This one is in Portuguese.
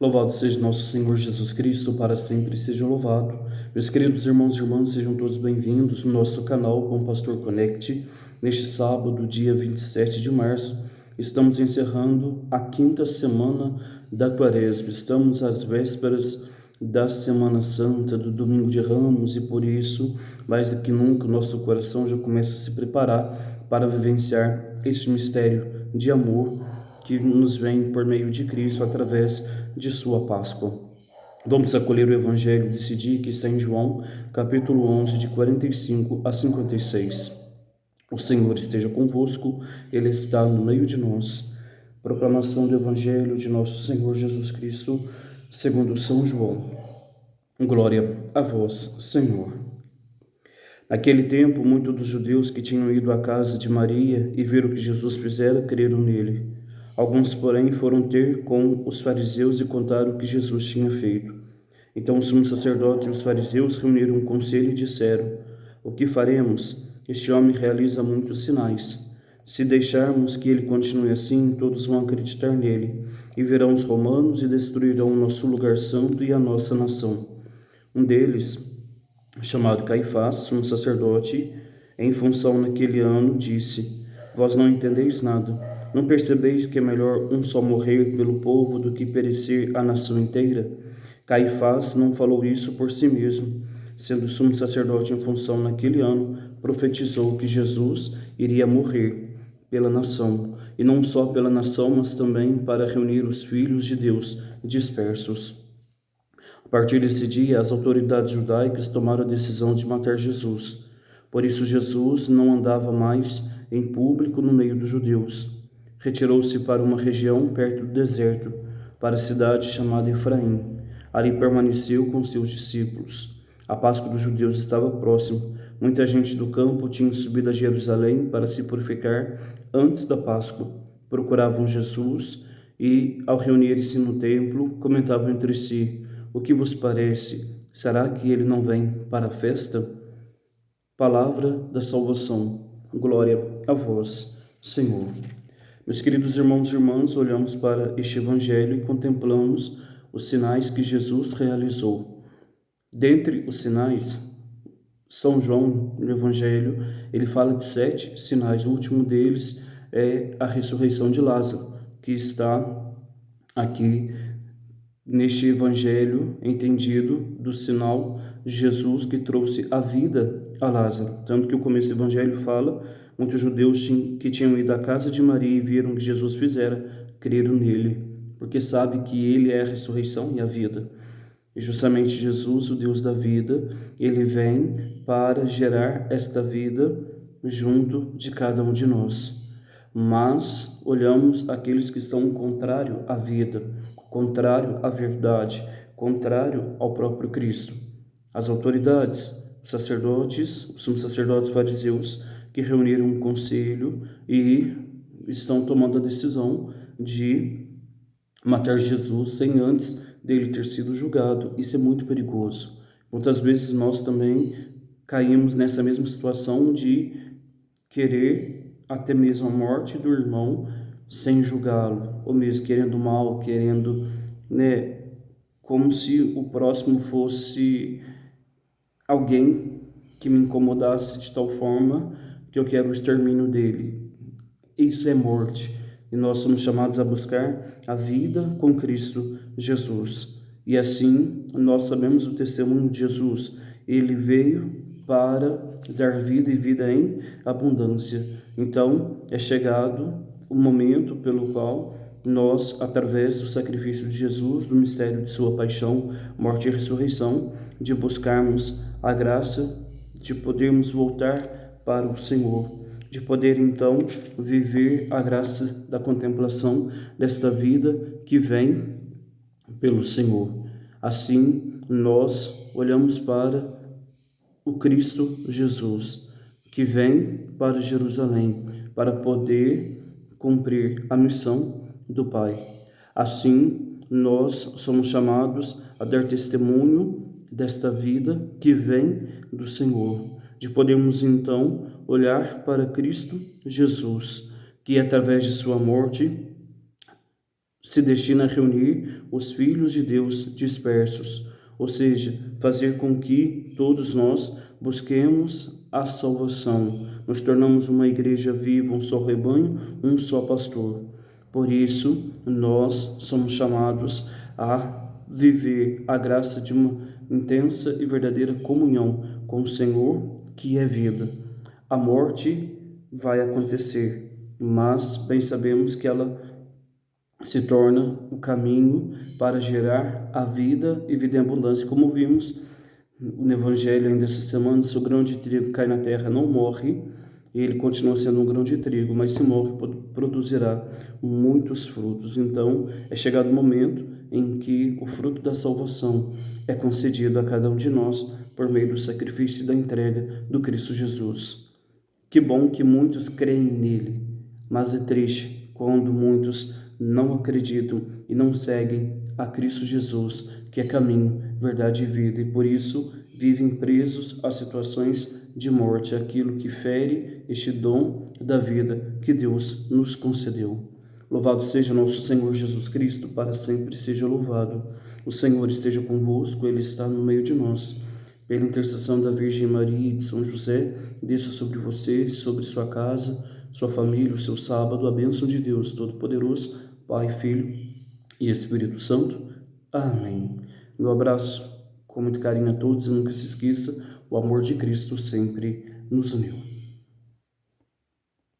Louvado seja nosso Senhor Jesus Cristo, para sempre seja louvado. Meus queridos irmãos e irmãs, sejam todos bem-vindos no nosso canal Bom Pastor Connect. Neste sábado, dia 27 de março, estamos encerrando a quinta semana da Quaresma. Estamos às vésperas da Semana Santa, do Domingo de Ramos, e por isso, mais do que nunca, nosso coração já começa a se preparar para vivenciar este mistério de amor que nos vem por meio de Cristo através de sua Páscoa. Vamos acolher o Evangelho desse dia que está em João, capítulo 11, de 45 a 56. O Senhor esteja convosco, Ele está no meio de nós. Proclamação do Evangelho de nosso Senhor Jesus Cristo, segundo São João. Glória a vós, Senhor. Naquele tempo, muitos dos judeus que tinham ido à casa de Maria e viram o que Jesus fizera, creram nele. Alguns, porém, foram ter com os fariseus e contaram o que Jesus tinha feito. Então os sumos sacerdotes e os fariseus reuniram um conselho e disseram: O que faremos? Este homem realiza muitos sinais. Se deixarmos que ele continue assim, todos vão acreditar nele, e virão os romanos e destruirão o nosso lugar santo e a nossa nação. Um deles, chamado Caifás, um sacerdote, em função naquele ano, disse: Vós não entendeis nada. Não percebeis que é melhor um só morrer pelo povo do que perecer a nação inteira? Caifás não falou isso por si mesmo. Sendo sumo sacerdote em função naquele ano, profetizou que Jesus iria morrer pela nação, e não só pela nação, mas também para reunir os filhos de Deus dispersos. A partir desse dia, as autoridades judaicas tomaram a decisão de matar Jesus. Por isso, Jesus não andava mais em público no meio dos judeus. Retirou-se para uma região perto do deserto, para a cidade chamada Efraim. Ali permaneceu com seus discípulos. A Páscoa dos judeus estava próxima. Muita gente do campo tinha subido a Jerusalém para se purificar antes da Páscoa. Procuravam Jesus e, ao reunirem-se no templo, comentavam entre si: O que vos parece? Será que ele não vem para a festa? Palavra da salvação. Glória a vós, Senhor. Meus queridos irmãos e irmãs, olhamos para este Evangelho e contemplamos os sinais que Jesus realizou. Dentre os sinais, São João, no Evangelho, ele fala de 7 sinais. O último deles é a ressurreição de Lázaro, que está aqui neste Evangelho, entendido do sinal de Jesus que trouxe a vida a Lázaro. Tanto que o começo do Evangelho fala: muitos judeus que tinham ido à casa de Maria e viram o que Jesus fizera, creram nele, porque sabe que ele é a ressurreição e a vida. E justamente Jesus, o Deus da vida, ele vem para gerar esta vida junto de cada um de nós. Mas olhamos aqueles que estão contrário à vida, contrário à verdade, contrário ao próprio Cristo. As autoridades, os sacerdotes, os sumos sacerdotes fariseus, que reuniram um conselho e estão tomando a decisão de matar Jesus sem antes dele ter sido julgado. Isso é muito perigoso. Muitas vezes nós também caímos nessa mesma situação de querer até mesmo a morte do irmão sem julgá-lo, ou mesmo querendo mal, querendo, como se o próximo fosse alguém que me incomodasse de tal forma que eu quero o extermínio dele. Isso é morte. E nós somos chamados a buscar a vida com Cristo Jesus. E assim, nós sabemos o testemunho de Jesus. Ele veio para dar vida e vida em abundância. Então, é chegado o momento pelo qual nós, através do sacrifício de Jesus, do mistério de sua paixão, morte e ressurreição, de buscarmos a graça de podermos voltar para o Senhor, de poder então viver a graça da contemplação desta vida que vem pelo Senhor. Assim, nós olhamos para o Cristo Jesus, que vem para Jerusalém para poder cumprir a missão do Pai. Assim, nós somos chamados a dar testemunho desta vida que vem do Senhor, de podermos então olhar para Cristo Jesus, que através de sua morte se destina a reunir os filhos de Deus dispersos, ou seja, fazer com que todos nós busquemos a salvação. Nos tornamos uma igreja viva, um só rebanho, um só pastor. Por isso, nós somos chamados a viver a graça de uma intensa e verdadeira comunhão com o Senhor, que é vida. A morte vai acontecer, mas bem sabemos que ela se torna o caminho para gerar a vida e vida em abundância. Como vimos no Evangelho ainda essa semana, se o grão de trigo cai na terra, não morre, ele continua sendo um grão de trigo, mas se morre, produzirá muitos frutos. Então, é chegado o momento em que o fruto da salvação é concedido a cada um de nós por meio do sacrifício e da entrega do Cristo Jesus. Que bom que muitos creem nele, mas é triste quando muitos não acreditam e não seguem a Cristo Jesus, que é caminho, verdade e vida, e por isso vivem presos a situações de morte, aquilo que fere este dom da vida que Deus nos concedeu. Louvado seja nosso Senhor Jesus Cristo, para sempre seja louvado. O Senhor esteja convosco, Ele está no meio de nós. Pela intercessão da Virgem Maria e de São José, desça sobre você, sobre sua casa, sua família, o seu sábado, a bênção de Deus Todo-Poderoso, Pai, Filho e Espírito Santo. Amém. Meu abraço, com muito carinho a todos, e nunca se esqueça, o amor de Cristo sempre nos uniu.